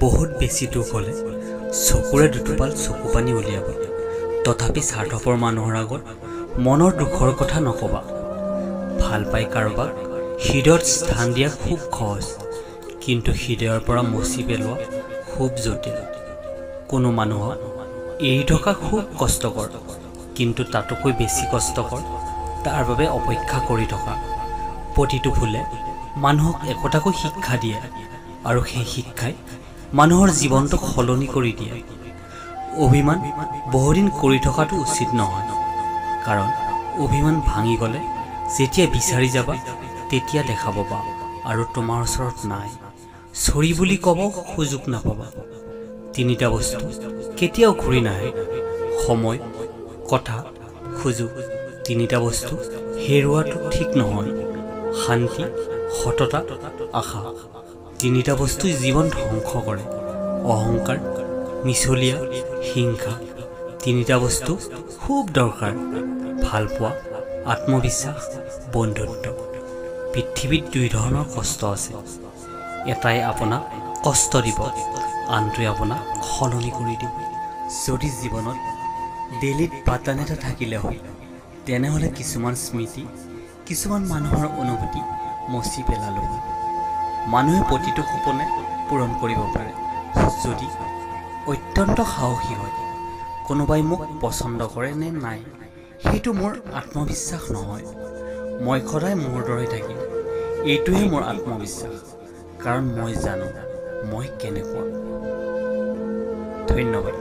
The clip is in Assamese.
বহুত বেছি দুখ হ'লে চকুৰে দুটোপাল চকু পানী উলিয়াবা। তথাপি স্বাৰ্থপৰ মানুহৰ আগত মনৰ দুখৰ কথা নকবা। ভাল পাই কাৰোবাক হৃদয়ত স্থান দিয়া খুব সহজ, কিন্তু হৃদয়ৰ পৰা মচি পেলোৱা খুব জটিল। কোনো মানুহক এৰি থকা খুব কষ্টকৰ, কিন্তু তাতোকৈ বেছি কষ্টকৰ তাৰ বাবে অপেক্ষা কৰি থকা। প্ৰতিটো ভুলে মানুহক একোটাকৈ শিক্ষা দিয়ে, আৰু সেই শিক্ষাই মানুহৰ জীৱনটো সলনি কৰি দিয়ে। অভিমান বহুদিন কৰি থকাটো উচিত নহয়, কাৰণ অভিমান ভাঙি গ'লে যেতিয়া বিচাৰি যাবা তেতিয়া দেখা পাবা আৰু তোমাৰ ওচৰত নাই। চৰি বুলি ক'ব সুযোগ নাপাবা। তিনিটা বস্তু কেতিয়াও ঘূৰি নাহে: সময়, কথা, সুযোগ। তিনিটা বস্তু হেৰুৱাটো ঠিক নহয়: শান্তি, সততা, আশা। তিনিটা বস্তুই জীৱন ধ্বংস কৰে: অহংকাৰ, মিছলীয়া, হিংসা। তিনিটা বস্তু খুব দৰকাৰ: ভালপোৱা, আত্মবিশ্বাস, বন্ধুত্ব। পৃথিৱীত দুই ধৰণৰ কষ্ট আছে। এটাই আপোনাক কষ্ট দিব, আনটোৱে আপোনাক সলনি কৰি দিব। যদি জীৱনত ডেইলিত বাটন এটা থাকিলে হয়, তেনেহ'লে কিছুমান স্মৃতি, কিছুমান মানুহৰ অনুভূতি মচি পেলালো হয়। মানুহে প্ৰতিটো সপোনে পূৰণ কৰিব পাৰে যদি অত্যন্ত সাহসী হয়। কোনোবাই মোক পচন্দ কৰে নে নাই সেইটো মোৰ আত্মবিশ্বাস নহয়। মই সদায় মোৰ দৰে থাকিম, এইটোহে মোৰ আত্মবিশ্বাস, কাৰণ মই জানো মই কেনেকুৱা। ধন্যবাদ।